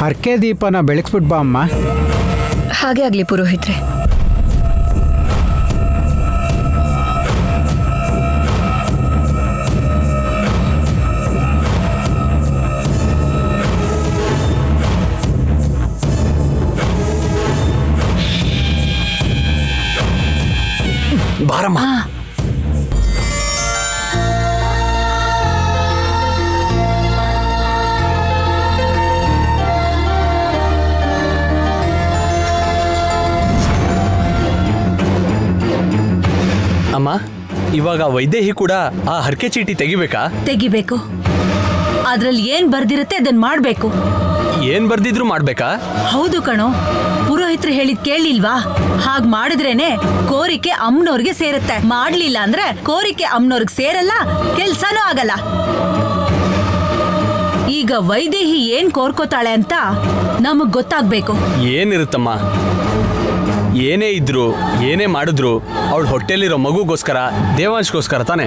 ಹರಕೆ ದೀಪನ ಬೆಳಗ್ಸ್ಬಿಟ್ ಬಾ ಅಮ್ಮ. ಹಾಗೆ ಆಗ್ಲಿ ಪುರೋಹಿತ್ರೆ. ಬಾರಮ್ಮ. ಅಮ್ಮ, ಇವಾಗ ವೈದೇಹಿ ಕೂಡ ಆ ಹರಕೆ ಚೀಟಿ ತೆಗಿಬೇಕಾ? ತೆಗಿಬೇಕು. ಅದ್ರಲ್ಲಿ ಏನ್ ಬರ್ದಿರುತ್ತೆ ಅದನ್ನ ಮಾಡ್ಬೇಕು. ಏನ್ ಬರ್ದಿದ್ರು ಮಾಡ್ಬೇಕಾ? ಹೌದು ಕಣೋ, ಪುರೋಹಿತರು ಹೇಳಿದ್ ಕೇಳಿಲ್ವಾ? ಹಾಗ್ ಮಾಡಿದ್ರೇನೆ ಕೋರಿಕೆ ಅಮ್ಮನವ್ರಿಗೆ ಸೇರುತ್ತೆ. ಮಾಡ್ಲಿಲ್ಲ ಅಂದ್ರೆ ಕೋರಿಕೆ ಅಮ್ಮನವ್ರಿಗೆ ಸೇರಲ್ಲ, ಕೆಲ್ಸನೂ ಆಗಲ್ಲ. ಈಗ ವೈದೇಹಿ ಏನ್ ಕೋರ್ಕೋತಾಳೆ ಅಂತ ನಮಗ್ ಗೊತ್ತಾಗ್ಬೇಕು. ಏನಿರುತ್ತಮ್ಮ, ಏನೇ ಇದ್ರು ಏನೇ ಮಾಡಿದ್ರು ಅವಳ ಹೊಟ್ಟೆಲಿರೋ ಮಗುಗೋಸ್ಕರ, ದೇವಾಂಶ್ಗೋಸ್ಕರ ತಾನೆ.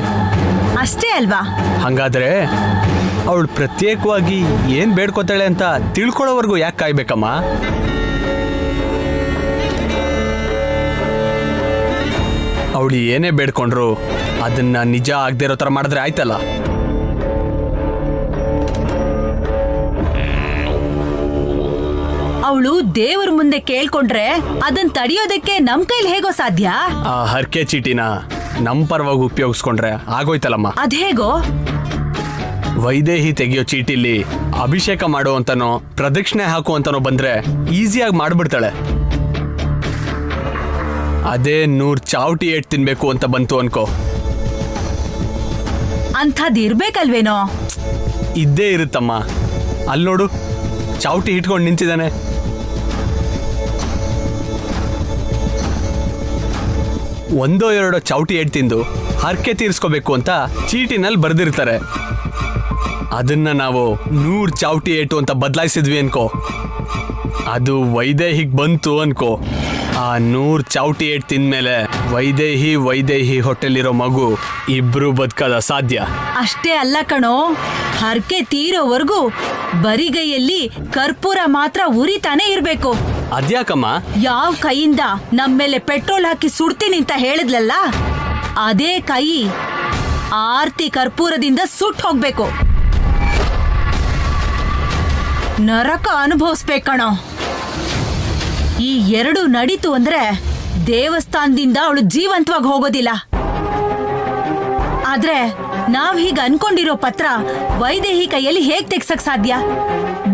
ಅಷ್ಟೇ ಅಲ್ವಾ? ಹಂಗಾದ್ರೆ ಅವಳು ಪ್ರತ್ಯೇಕವಾಗಿ ಏನ್ ಬೇಡ್ಕೋತಾಳೆ ಅಂತ ತಿಳ್ಕೊಳ್ಳೋವರೆಗೂ ಯಾಕೆ ಕಾಯ್ಬೇಕಮ್ಮ? ಅವಳು ಏನೇ ಬೇಡ್ಕೊಂಡ್ರು ಅದನ್ನ ನಿಜ ಆಗದೆ ಇರೋ ಥರ ಮಾಡಿದ್ರೆ ಆಯ್ತಲ್ಲ. ಅವಳು ದೇವ್ರ ಮುಂದೆ ಕೇಳ್ಕೊಂಡ್ರೆ ಅದನ್ ತಡಿಯೋದಕ್ಕೆ ನಮ್ ಕೈಲಿ ಹೇಗೋ ಸಾಧ್ಯ? ಆ ಹರಕೆ ಚೀಟಿನ ನಮ್ ಪರವಾಗಿ ಉಪಯೋಗಿಸ್ಕೊಂಡ್ರೆ ಆಗೋಯ್ತಲ್ಲಮ್ಮ. ಅದೇಗೋ? ವೈದೇಹಿ ತೆಗಿಯೋ ಚೀಟಿಲಿ ಅಭಿಷೇಕ ಮಾಡೋ ಅಂತನೋ ಪ್ರದಕ್ಷಿಣೆ ಹಾಕು ಅಂತನೋ ಬಂದ್ರೆ ಈಸಿಯಾಗಿ ಮಾಡ್ಬಿಡ್ತಾಳೆ. ಅದೇ 100 ಚಾವಟಿ ಏಟ್ ತಿನ್ಬೇಕು ಅಂತ ಬಂತು ಅನ್ಕೋ, ಅಂಥದ್ ಇರ್ಬೇಕಲ್ವೇನೋ? ಇದ್ದೇ ಇರುತ್ತಮ್ಮ. ಅಲ್ಲಿ ನೋಡು, ಚಾವಟಿ ಇಟ್ಕೊಂಡು ನಿಂತಿದ್ದಾನೆ. ಒಂದೋ ಎರಡೋ ಚಾವಟಿ ಏಟ್ ತಿಂದು ಹರಕೆ ತೀರಿಸ್ಕೋಬೇಕು ಅಂತ ಚೀಟಿನಲ್ಲಿ ಬರ್ದಿರ್ತಾರೆ. ಅದನ್ನ ನಾವು 100 ಚಾವಟಿ ಏಟು ಅಂತ ಬದಲಾಯಿಸಿದ್ವಿ ಅನ್ಕೋ, ಅದು ವೈದೇಹಿಗೆ ಬಂತು ಅನ್ಕೋ. ಆ 100 ಚಾವಟಿ ಏಟ್ ತಿಂದ್ಮೇಲೆ ವೈದೇಹಿ ಹೊಟ್ಟೆಲಿರೋ ಮಗು ಇಬ್ರು ಬದುಕದ ಸಾಧ್ಯ. ಅಷ್ಟೇ ಅಲ್ಲ ಕಣೋ, ಹರಕೆ ತೀರೋವರೆಗೂ ಬರಿಗೈಯಲ್ಲಿ ಕರ್ಪೂರ ಮಾತ್ರ ಉರಿತಾನೆ ಇರ್ಬೇಕು. ಅದ್ಯಾಕಮ್ಮ? ಯಾವ ಕೈಯಿಂದ ನಮ್ಮೇಲೆ ಪೆಟ್ರೋಲ್ ಹಾಕಿ ಸುಡ್ತೀನಿ ಅಂತ ಹೇಳಿದ್ಲಲ್ಲ, ಅದೇ ಕೈ ಆರ್ತಿ ಕರ್ಪೂರದಿಂದ ಸುಟ್ಟು ಹೋಗ್ಬೇಕು. ನರಕ ಅನುಭವಿಸ್ಬೇಕಣೋ. ಈ ಎರಡು ನಡೀತು ಅಂದ್ರೆ ದೇವಸ್ಥಾನದಿಂದ ಅವಳು ಜೀವಂತವಾಗಿ ಹೋಗೋದಿಲ್ಲ. ಆದ್ರೆ ನಾವ್ ಹೀಗ ಅನ್ಕೊಂಡಿರೋ ಪತ್ರ ವೈದೇಹಿ ಕೈಯಲ್ಲಿ ಹೇಗ್ ತೆಗ್ಸಕ್ ಸಾಧ್ಯ?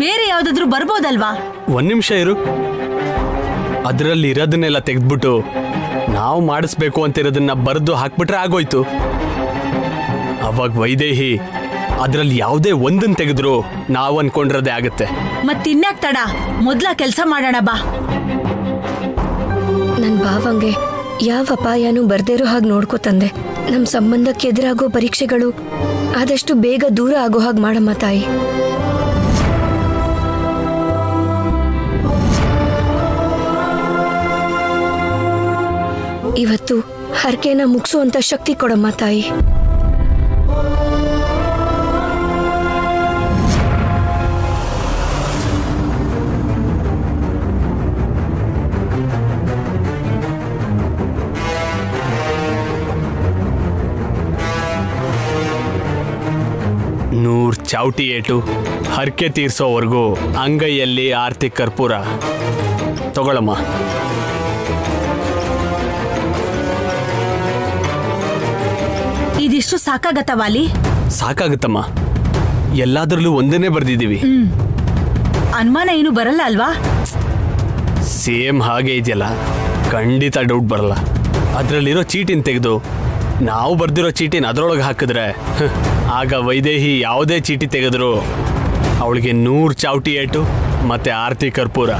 ಬೇರೆ ಯಾವ್ದಾದ್ರು ಬರ್ಬೋದಲ್ವಾ? ಒಂದ್ ನಿಮಿಷ ಇರು. ಅದರಲ್ಲಿ ಇರೋದನ್ನೆಲ್ಲ ತೆಗೆದ್ಬಿಟ್ಟು ನಾವು ಮಾಡಿಸ್ಬೇಕು ಅಂತಿರೋದನ್ನ ಬರೆದು ಹಾಕ್ಬಿಟ್ರೆ ಆಗೋಯ್ತು. ಅವಾಗ ವೈದೇಹಿ ಅದರಲ್ಲಿ ಯಾವುದೇ ಒಂದನ್ನು ತೆಗೆದ್ರು ನಾವು ಅನ್ಕೊಂಡಿರೋದೇ ಆಗತ್ತೆ. ಮತ್ತಿನ್ಯಾಕ್ ತಡ? ಮೊದ್ಲ ಕೆಲ್ಸ ಮಾಡೋಣ ಬಾ. ನನ್ ಭಾವಂಗೆ ಯಾವ ಅಪಾಯನೂ ಬರ್ದೇರೋ ಹಾಗೆ ನೋಡ್ಕೋತಂದೆ. ನಮ್ ಸಂಬಂಧಕ್ಕೆ ಎದುರಾಗೋ ಪರೀಕ್ಷೆಗಳು ಆದಷ್ಟು ಬೇಗ ದೂರ ಆಗೋ ಹಾಗೆ ಮಾಡಮ್ಮ ತಾಯಿ. ಇವತ್ತು ಹರಕೆನ ಮುಗಿಸುವಂತ ಶಕ್ತಿ ಕೊಡಮ್ಮ ತಾಯಿ. ಚಾವಟಿ ಏಟು ಹರಕೆ ತೀರ್ಸೋವರೆಗೂ ಅಂಗೈಯಲ್ಲಿ ಆರ್ತಿ ಕರ್ಪೂರ ತಗೊಳಮ್ಮ. ಇದಿಷ್ಟು ಸಾಕಾಗತ್ತ ವಾಲಿ? ಸಾಕಾಗುತ್ತಮ್ಮ. ಎಲ್ಲಾದ್ರಲ್ಲೂ ಒಂದನ್ನೇ ಬರ್ದಿದ್ದೀವಿ. ಅನುಮಾನ ಏನು ಬರಲ್ಲ ಅಲ್ವಾ? ಸೇಮ್ ಹಾಗೆ ಇದೆಯಲ್ಲ, ಖಂಡಿತ ಡೌಟ್ ಬರಲ್ಲ. ಅದರಲ್ಲಿರೋ ಚೀಟಿನ ತೆಗೆದು ನಾವು ಬರ್ದಿರೋ ಚೀಟಿನ ಅದರೊಳಗೆ ಹಾಕಿದ್ರೆ ಆಗ ವೈದೇಹಿ ಯಾವುದೇ ಚೀಟಿ ತೆಗೆದ್ರು ಅವಳಿಗೆ 100 ಚಾವಟಿ ಏಟು ಮತ್ತೆ ಆರ್ತಿ ಕರ್ಪೂರ.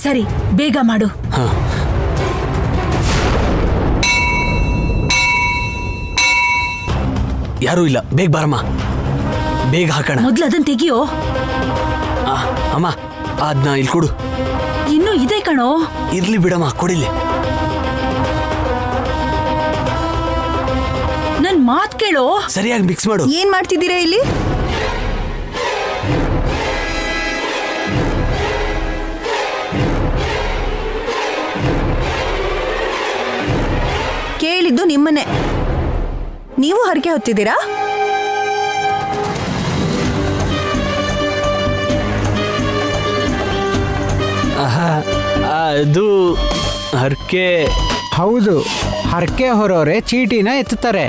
ಸರಿ, ಬೇಗ ಮಾಡು. ಯಾರೂ ಇಲ್ಲ, ಬೇಗ ಬಾರಮ್ಮ, ಬೇಗ ಹಾಕೋಣ. ಮೊದ್ಲು ಅದನ್ನ ತೆಗಿಯೋ. ಅಮ್ಮ, ಅದನ್ನ ಇಲ್ಲಿ ಕೊಡು. ಇನ್ನೂ ಇದೆ ಕಣೋ. ಇರ್ಲಿ ಬಿಡಮ್ಮ, ಕೊಡಿಲಿ. ನನ್ ಮಾತ್ ಕೇಳೋ. ಸರಿಯಾಗಿ ಮಿಕ್ಸ್ ಮಾಡು. ಏನ್ ಮಾಡ್ತಿದ್ದೀರಾ ಇಲ್ಲಿ? ನಿಮ್ಮನೆ. ನೀವು ಹರಕೆ ಹೊತ್ತಿದ್ದೀರಾ? ಅದು ಹರಕೆ. ಹೌದು, ಹರಕೆ ಹೊರೋರೆ ಚೀಟಿನ ಎತ್ತುತ್ತಾರೆ.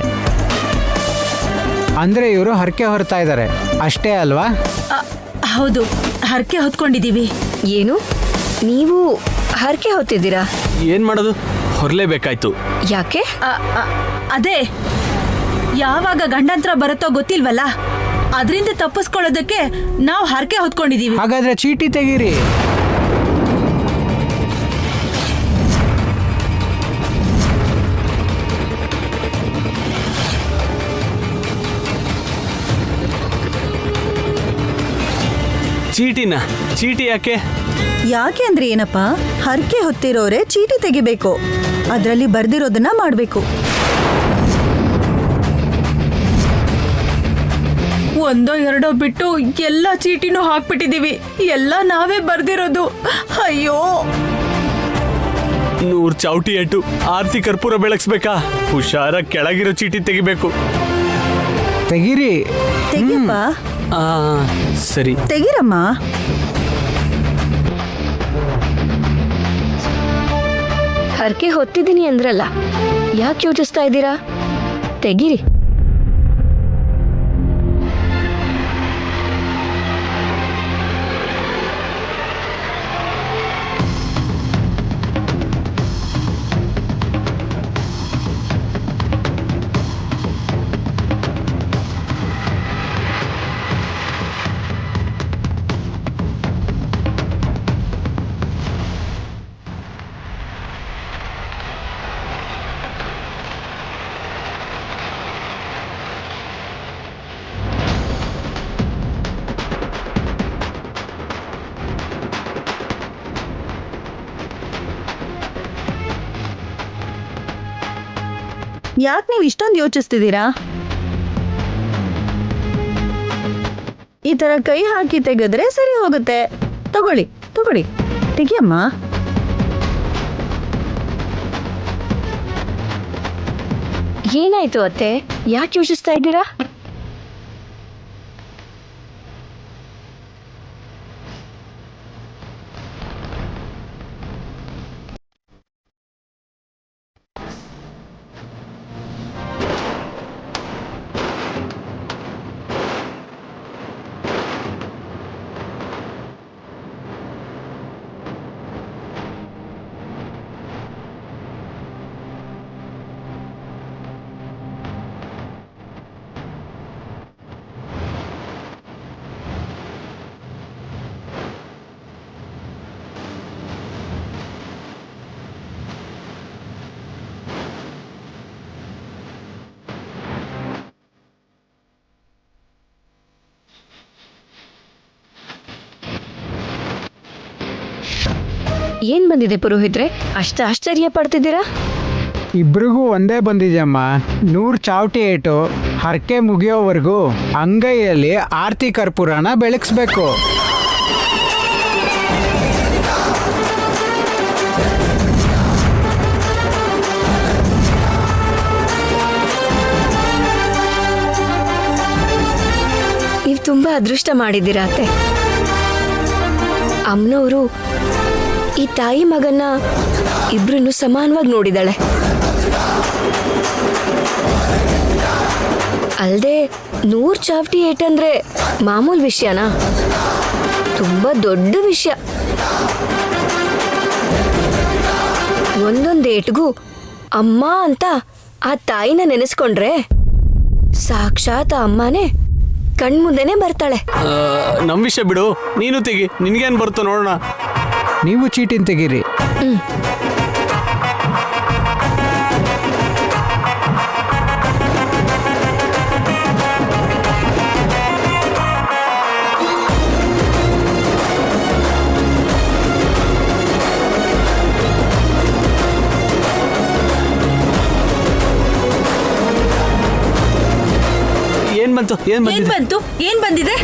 ಅಂದ್ರೆ ಇವರು ಹರಕೆ ಹೊರ್ತಾ ಇದ್ದಾರೆ ಅಷ್ಟೇ ಅಲ್ವಾ? ಹೌದು, ಹರಕೆ ಹೊತ್ಕೊಂಡಿದೀವಿ. ಏನು, ನೀವು ಹರಕೆ ಹೊತ್ತಿದ್ದೀರಾ? ಏನ್ ಮಾಡೋದು, ಹೊರಲೇಬೇಕಾಯ್ತು. ಯಾಕೆ? ಅದೇ, ಯಾವಾಗ ಗಂಡಂತ್ರ ಬರುತ್ತೋ ಗೊತ್ತಿಲ್ವಲ್ಲ, ಅದರಿಂದ ತಪ್ಪಿಸ್ಕೊಳ್ಳೋದಕ್ಕೆ ನಾವು ಹರಕೆ ಹೊತ್ಕೊಂಡಿದೀವಿ. ಹಾಗಾದ್ರೆ ಚೀಟಿ ತೆಗೀರಿ. ಚೀಟಿ ಯಾಕೆ? ಯಾಕೆ ಅಂದ್ರೆ ಏನಪ್ಪ, ಹರಕೆ ಹೊತ್ತಿರೋರೆ ಚೀಟಿ ತೆಗಿಬೇಕು, ಅದರಲ್ಲಿ ಬರ್ದಿರೋದನ್ನ ಮಾಡ್ಬೇಕು. ಒಂದೋ ಎರಡೋ ಬಿಟ್ಟು ಎಲ್ಲ ಚೀಟಿನೂ ಹಾಕ್ಬಿಟ್ಟಿದೀವಿ. ಎಲ್ಲ ನಾವೇ ಬರ್ದಿರೋದು. ಅಯ್ಯೋ, 100 ಚೌಟಿ ಏಟು, ಆರ್ತಿ ಕರ್ಪೂರ ಬೆಳಗ್ಸ್ಬೇಕಾ? ಹುಷಾರ, ಕೆಳಗಿರೋ ಚೀಟಿ ತೆಗಿಬೇಕು. ತೆಗೀರಿ. ತೆಗಿಯಪ್ಪ, ಸರಿ. ತೆಗಿರಮ್ಮ. ಹರಕೆ ಹೊತ್ತಿದ್ದೀನಿ ಅಂದ್ರಲ್ಲ, ಯಾಕೆ ಯೋಚಿಸ್ತಾ ಇದ್ದೀರಾ? ತೆಗೀರಿ. ಯಾಕೆ ನೀವು ಇಷ್ಟೊಂದು ಯೋಚಿಸ್ತಿದ್ದೀರಾ? ಈ ತರ ಕೈ ಹಾಕಿ ತೆಗೆದ್ರೆ ಸರಿ ಹೋಗುತ್ತೆ. ತಗೊಳ್ಳಿ ತಗೊಳ್ಳಿ, ತೆಗಿಯಮ್ಮ. ಏನಾಯ್ತು ಅತ್ತೆ, ಯಾಕೆ ಯೋಚಿಸ್ತಾ ಇದ್ದೀರಾ? ಏನ್ ಬಂದಿದೆ ಪುರೋಹಿತ್ರೆ, ಅಷ್ಟ ಆಶ್ಚರ್ಯ ಪಡ್ತಿದ್ದೀರಾ? ಇಬ್ರಿಗೂ ಒಂದೇ ಬಂದಿದೆಯಮ್ಮ. 100 ಚಾವಟಿ ಏಟು ಹರಕೆ ಮುಗಿಯೋವರೆಗೂ ಅಂಗೈಯಲ್ಲಿ ಆರ್ತಿ ಕರ್ಪೂರನ ಬೆಳಗಿಸ್ಬೇಕು. ನೀವು ತುಂಬಾ ಅದೃಷ್ಟ ಮಾಡಿದ್ದೀರಾ ಅತ್ತೆ. ಅಮ್ಮನವರು ಈ ತಾಯಿ ಮಗನ್ನ ಇಬ್ರನ್ನು ಸಮಾನವಾಗಿ ನೋಡಿದಾಳೆ. ಅಲ್ದೆ 100 ಚಾವಟಿ ಏಟಂದ್ರೆ ಮಾಮೂಲು ವಿಷಯನಾ? ತುಂಬಾ ದೊಡ್ಡ ವಿಷಯ. ಒಂದೊಂದು ಏಟ್ಗೂ ಅಮ್ಮ ಅಂತ ಆ ತಾಯಿನ ನೆನೆಸ್ಕೊಂಡ್ರೆ ಸಾಕ್ಷಾತ್ ಅಮ್ಮನೇ ಕಣ್ಮುಂದೆನೆ ಬರ್ತಾಳೆ. ನಮ್ ವಿಷಯ ಬಿಡು, ನೀನು ತೆಗಿ, ನಿನ್ಗೇನ್ ಬರುತ್ತೋ ನೋಡೋಣ. ನೀವು ಚೀಟಿನ ತೆಗೀರಿ. ಏನ್ ಬಂದಿದೆ?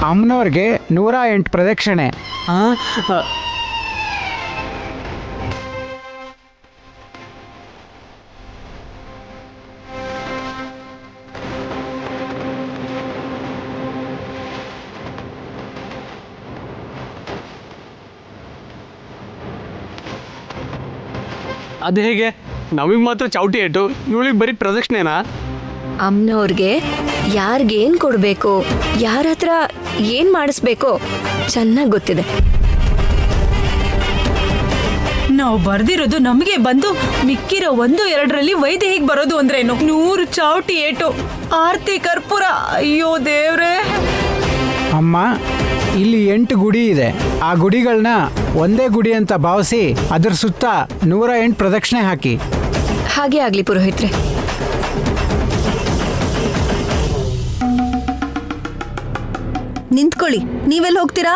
ಅಮ್ಮನವ್ರಿಗೆ 108 ಪ್ರದಕ್ಷಿಣೆ. ಆ, ಅದು ಹೇಗೆ? ನಮಗೆ ಮಾತ್ರ ಚಾವಟಿ ಏಟು, ಇವಳಿಗೆ ಬರೀ ಪ್ರದಕ್ಷಿಣೆನಾ? ಅಮ್ಮನವ್ರಿಗೆ ಯಾರಿಗೇನ್ ಕೊಡ್ಬೇಕು, ಯಾರ ಹತ್ರ ಏನ್ ಮಾಡಿಸ್ಬೇಕೋ ಚೆನ್ನಾಗಿ ಗೊತ್ತಿದೆ. ನಾವು ಬರ್ದಿರೋದು ನಮಗೆ ಬಂದು ಮಿಕ್ಕಿರೋ 1-2ರಲ್ಲಿ ವೈದೇಹಿಗೆ ಬರೋದು ಅಂದ್ರೇನು? 100 ಚಾವಟಿ ಏಟು, ಆರತಿ ಕರ್ಪೂರ, ಅಯ್ಯೋ ದೇವ್ರೆ. ಅಮ್ಮ, ಇಲ್ಲಿ 8 ಗುಡಿ ಇದೆ. ಆ ಗುಡಿಗಳನ್ನ ಒಂದೇ ಗುಡಿ ಅಂತ ಭಾವಿಸಿ ಅದ್ರ ಸುತ್ತ 108 ಪ್ರದಕ್ಷಿಣೆ ಹಾಕಿ. ಹಾಗೆ ಆಗ್ಲಿ ಪುರೋಹಿತ್ರೆ. ನಿಂತ್ಕೊಳ್ಳಿ, ನೀವೆಲ್ಲಿ ಹೋಗ್ತೀರಾ?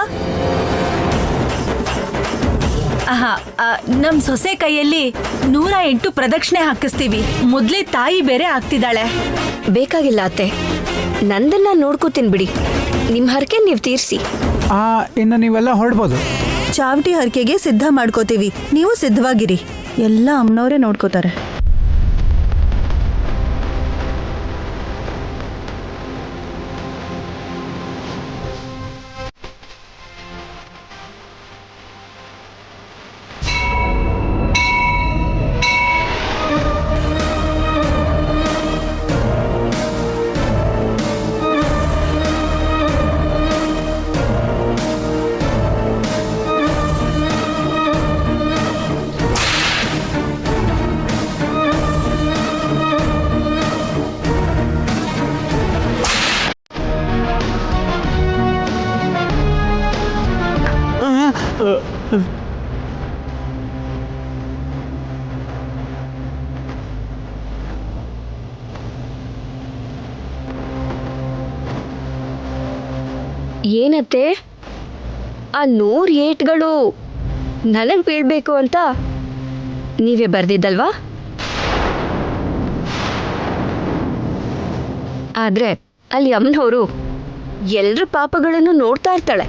ಆಹಾ, ನಮ್ ಸೊಸೆ ಕೈಯಲ್ಲಿ 108 ಪ್ರದಕ್ಷಿಣೆ ಹಾಕಿಸ್ತೀವಿ. ಮೊದ್ಲೇ ತಾಯಿ ಬೇರೆ ಆಗ್ತಿದ್ದಾಳೆ. ಬೇಕಾಗಿಲ್ಲ ಅತ್ತೆ, ನಂದನ್ನ ನೋಡ್ಕೋತೀನಿ ಬಿಡಿ. ನಿಮ್ ಹರಕೆ ನೀವು ತೀರ್ಸಿ. ಇನ್ನು ನೀವೆಲ್ಲ ಹೊರಡ್ಬೋದು. ಚಾವಟಿ ಹರಕೆಗೆ ಸಿದ್ಧ ಮಾಡ್ಕೋತೀವಿ, ನೀವು ಸಿದ್ಧವಾಗಿರಿ. ಎಲ್ಲ ಅಮ್ಮನವರೇ ನೋಡ್ಕೋತಾರೆ. ಏನತ್ತೆ, ಆ 100 ಏಟ್ಗಳು ನನಗೆ ಬೀಳ್ಬೇಕು ಅಂತ ನೀವೇ ಬರ್ದಿದ್ದಲ್ವಾ? ಆದ್ರೆ ಅಲ್ಲಿ ಅಮ್ಮನವರು ಎಲ್ಲರ ಪಾಪಗಳನ್ನು ನೋಡ್ತಾ ಇರ್ತಾಳೆ.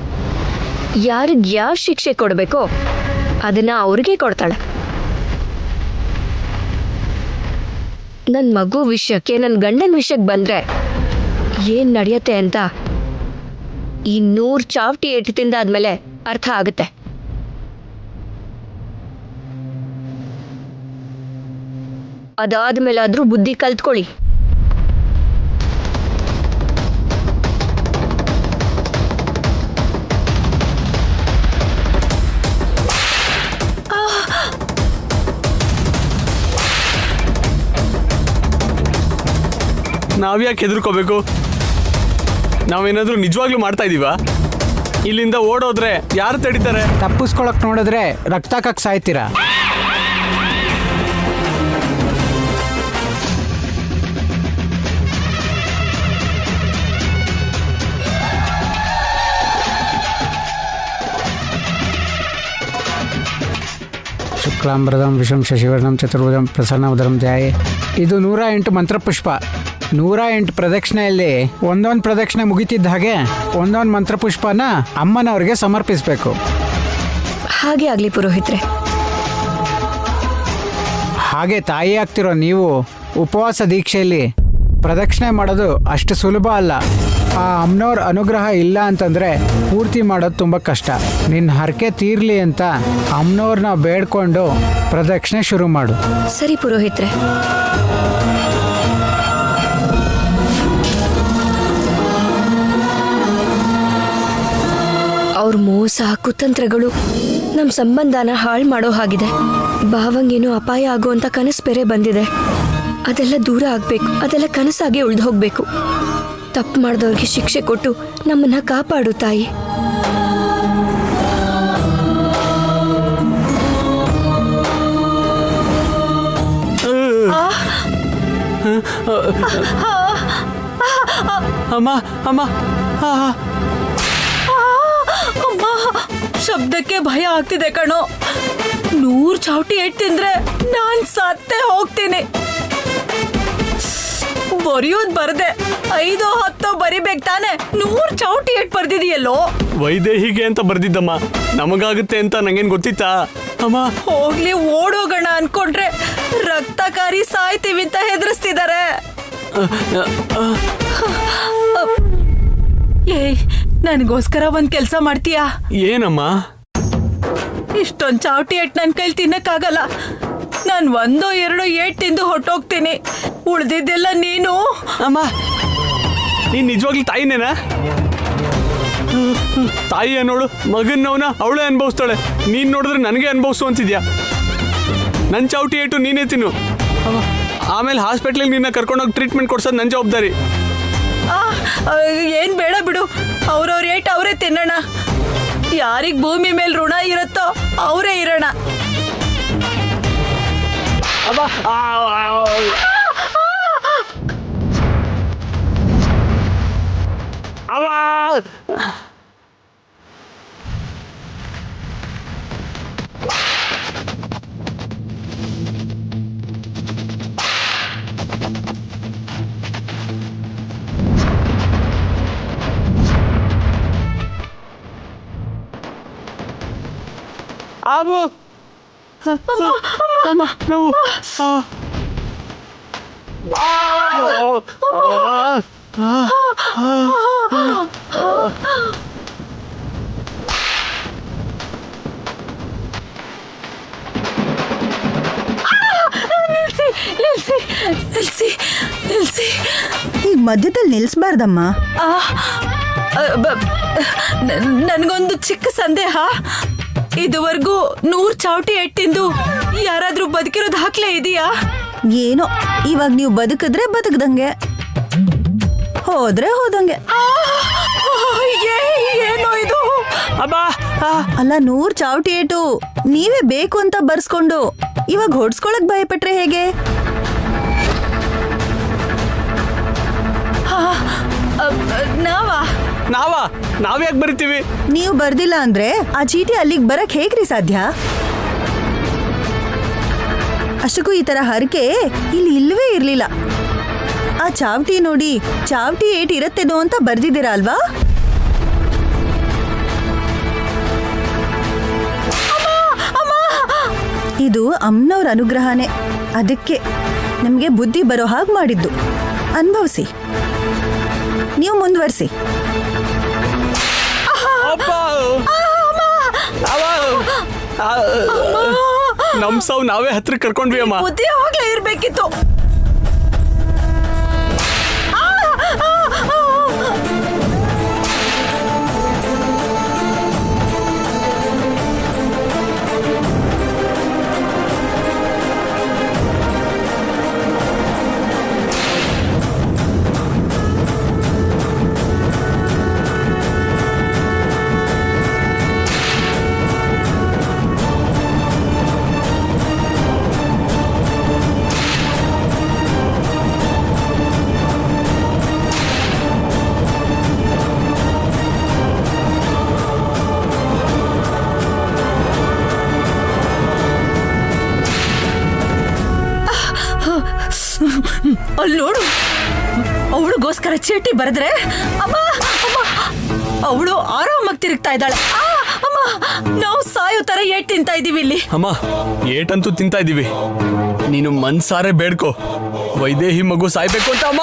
ಯಾರಿಗೆ ಯಾವ ಶಿಕ್ಷೆ ಕೊಡಬೇಕೋ ಅದನ್ನ ಅವ್ರಿಗೆ ಕೊಡ್ತಾಳೆ. ನನ್ನ ಮಗು ವಿಷಯಕ್ಕೆ, ನನ್ನ ಗಂಡನ ವಿಷಯಕ್ಕೆ ಬಂದ್ರೆ ಏನ್ ನಡೆಯುತ್ತೆ ಅಂತ ಈ 100 ಚಾವಟಿ ಏಟು ತಿಂದಾದ್ಮೇಲೆ ಅರ್ಥ ಆಗುತ್ತೆ. ಅದಾದ್ಮೇಲಾದ್ರೂ ಬುದ್ಧಿ ಕಲ್ತ್ಕೊಳ್ಳಿ. ನಾವ್ಯಾಕೆ ಹೆದರ್ಕೋಬೇಕು? ನಾವೇನಾದ್ರೂ ನಿಜವಾಗ್ಲೂ ಮಾಡ್ತಾ ಇದೀವಾ? ಇಲ್ಲಿಂದ ಓಡೋದ್ರೆ ಯಾರು ತಡಿತಾರೆ? ತಪ್ಪಿಸ್ಕೊಳಕ್ ನೋಡಿದ್ರೆ ರಕ್ತ ಕಕ್ ಸಾಯ್ತೀರಾ. ಶುಕ್ಲಾಂಬರದಂ ವಿಷಂ ಶಶಿವರ್ಣಂ ಚತುರ್ಭುಜಂ ಪ್ರಸನ್ನವದನಂ ಧ್ಯಾಯೇ. ಇದು 108 ಮಂತ್ರಪುಷ್ಪ. 108 ಪ್ರದಕ್ಷಿಣೆಯಲ್ಲಿ ಒಂದೊಂದು ಪ್ರದಕ್ಷಿಣೆ ಮುಗಿತಿದ್ದ ಹಾಗೆ ಒಂದೊಂದು ಮಂತ್ರಪುಷ್ಪನ ಅಮ್ಮನವ್ರಿಗೆ ಸಮರ್ಪಿಸಬೇಕು. ಹಾಗೆ ಆಗ್ಲಿ ಪುರೋಹಿತ್ರೆ. ಹಾಗೆ ತಾಯಿ ಆಗ್ತಿರೋ ನೀವು ಉಪವಾಸ ದೀಕ್ಷೆಯಲ್ಲಿ ಪ್ರದಕ್ಷಿಣೆ ಮಾಡೋದು ಅಷ್ಟು ಸುಲಭ ಅಲ್ಲ. ಆ ಅಮ್ಮನವ್ರ ಅನುಗ್ರಹ ಇಲ್ಲ ಅಂತಂದ್ರೆ ಪೂರ್ತಿ ಮಾಡೋದು ತುಂಬ ಕಷ್ಟ. ನಿನ್ನ ಹರಕೆ ತೀರ್ಲಿ ಅಂತ ಅಮ್ಮನವ್ರನ್ನ ಬೇಡ್ಕೊಂಡು ಪ್ರದಕ್ಷಿಣೆ ಶುರು ಮಾಡು. ಸರಿ ಪುರೋಹಿತ್ರೆ. ಅವ್ರ ಮೋಸ ಕುತಂತ್ರಗಳು ನಮ್ಮ ಸಂಬಂಧನ ಹಾಳು ಮಾಡೋ ಹಾಗಿದೆ. ಭಾವಂಗೇನು ಅಪಾಯ ಆಗುವಂತ ಕನಸು ಬೇರೆ ಬಂದಿದೆ. ಅದೆಲ್ಲ ದೂರ ಆಗ್ಬೇಕು. ಅದೆಲ್ಲ ಕನಸಾಗಿ ಉಳ್ದು ಹೋಗ್ಬೇಕು. ತಪ್ಪು ಮಾಡಿದವ್ರಿಗೆ ಶಿಕ್ಷೆ ಕೊಟ್ಟು ನಮ್ಮನ್ನ ಕಾಪಾಡು ತಾಯಿ. ಅಮ್ಮ ಅಮ್ಮ ಅಮ್ಮ, ಶಬ್ದಕ್ಕೆ ಭಯ ಆಗ್ತಿದೆ ಕಣೋ. 100 ಚಾವಟಿ ಏಟ್ ತಿಂದ್ರೆ ನಾನ್ ಸತ್ತೇ ಹೋಗ್ತೀನಿ. ಬರೆಯೋದ್ ಬರ್ದೆ 5-10 ಬರಿಬೇಕು ತಾನೆ. 100 ಚಾವಟಿ ಏಟ್ ಬರ್ದಿದೆಯಲ್ಲೋ. ವೈದೇಹಿಗೆ ಅಂತ ಬರ್ದಿದ್ದಮ್ಮ, ನಮಗಾಗುತ್ತೆ ಅಂತ ನಂಗೇನ್ ಗೊತ್ತಿತ್ತಾ? ಅಮ್ಮ ಹೋಗ್ಲಿ, ಓಡೋಗೋಣ ಅನ್ಕೊಂಡ್ರೆ ರಕ್ತಕಾರಿ ಸಾಯ್ತೀವಿ ಅಂತ ಹೆದರ್ಸ್ತಿದ್ದಾರೆ. ಏಯ್, ನನಗೋಸ್ಕರ ಒಂದ್ ಕೆಲ್ಸ ಮಾಡ್ತೀಯಾ? ಏನಮ್ಮ? ಇಷ್ಟೊಂದ್ ಚಾವಟಿ ಏಟ್ ನನ್ ಕೈಲಿ ತಿನ್ನಕ್ಕಾಗಲ್ಲ. ನಾನು ಒಂದೋ ಎರಡೋ ಏಟ್ ತಿಂದು ಹೊಟ್ಟೋಗ್ತೀನಿ, ಉಳ್ದಿದ್ದೆಲ್ಲ ನೀನು. ಅಮ್ಮ ನೀನ್ ನಿಜವಾಗ್ಲೂ ತಾಯಿನೇನಾ? ತಾಯಿ ಅನ್ನೋಳು ಮಗನ್ನವನ ಅವಳೇ ಅನುಭವಿಸ್ತಾಳೆ, ನೀನ್ ನೋಡಿದ್ರೆ ನನಗೆ ಅನುಭವಿಸು ಅಂತಿದ್ಯಾ? ನನ್ನ ಚಾವಟಿ ಏಟು ನೀನೇ ತಿನ್ನು, ಆಮೇಲೆ ಹಾಸ್ಪಿಟ್ಲಿಗೆ ನಿನ್ನ ಕರ್ಕೊಂಡೋಗಿ ಟ್ರೀಟ್ಮೆಂಟ್ ಕೊಡ್ಸೋದು ನನ್ನ ಜವಾಬ್ದಾರಿ. ಏನ್ ಬೇಡ ಬಿಡು, ಅವ್ರವ್ರ ಏಟ್ ಅವರೇ ತಿನ್ನೋಣ. ಯಾರಿಗ್ ಭೂಮಿ ಮೇಲೆ ಋಣ ಇರುತ್ತೋ ಅವರೇ ಇರೋಣ. ಈಗ ಮಧ್ಯದಲ್ಲಿ ನಿಲ್ಸ್ಬಾರ್ದಮ್ಮ. ನನ್ಗೊಂದು ಚಿಕ್ಕ ಸಂದೇಹ. ಇದುವರೆಗೂ 100 ಚಾವಟಿ ಎಟ್ಟಿಂದು ಯಾರಾದ್ರೂ ಬದುಕಿರೋ ದಾಖಲೆ ಇದೆಯಾ? ಏನೋ ಇವಾಗ ನೀವು ಬದುಕಿದ್ರೆ ಬದುಕ್ದಂಗೆ, ಹೋದ್ರೆ ಹೋದಂಗೆ. ಏನೋ ಇದು? ಅಲ್ಲ 100 ಚಾವಟಿ ಏಟು ನೀವೇ ಬೇಕು ಅಂತ ಬರ್ಸ್ಕೊಂಡು ಇವಾಗ ಹೊಡ್ಸ್ಕೊಳಕ್ ಭಯಪಟ್ರೆ ಹೇಗೆ? ನಾವ್ಯಾಕೆ ಬರಿತೀವಿ? ನೀವು ಬರ್ದಿಲ್ಲ ಅಂದ್ರೆ ಆ ಚೀಟಿ ಅಲ್ಲಿಗೆ ಬರಕ್ ಹೇಗ್ರಿ ಸಾಧ್ಯ? ಅಷ್ಟಕ್ಕೂ ಈ ತರ ಹರಕೆ ಇಲ್ಲಿ ಇಲ್ವೇ ಇರ್ಲಿಲ್ಲ. ಆ ಚಾವಟಿ ನೋಡಿ, ಚಾವಟಿ ಏಟ್ ಇರತ್ತೇನೋ ಅಂತ ಬರ್ದಿದ್ದೀರಾ ಅಲ್ವಾ? ಇದು ಅಮ್ಮನವ್ರ ಅನುಗ್ರಹನೇ, ಅದಕ್ಕೆ ನಮ್ಗೆ ಬುದ್ಧಿ ಬರೋ ಹಾಗೆ ಮಾಡಿದ್ದು. ಅನುಭವಿಸಿ, ನೀವು ಮುಂದುವರಿಸಿ. ನಮ್ ಸಾವು ನಾವೇ ಹತ್ರ ಕರ್ಕೊಂಡ್ವಿ ಅಮ್ಮ. ಬುದ್ಧಿ ಹೋಗ್ಲೇ ಇರ್ಬೇಕಿತ್ತು. ಅಲ್ಲಿ ನೋಡು, ಅವಳಿಗೋಸ್ಕರ ಚೀಟಿ ಬರೆದ್ರೆ ಅವಳು ಆರಾಮಾಗಿ ತಿರುಗ್ತಾ ಇದ್ದಾಳೆ. ಅಮ್ಮ, ನಾವು ಸಾಯೋ ತರ ಏಟ್ ತಿಂತಾ ಇದೀವಿ ಇಲ್ಲಿ. ಅಮ್ಮ, ಏಟಂತೂ ತಿಂತಾ ಇದೀವಿ. ನೀನು ಮನ್ಸಾರೆ ಬೇಡ್ಕೋ, ವೈದೇಹಿ ಮಗು ಸಾಯ್ಬೇಕು ಅಂತ ಅಮ್ಮ.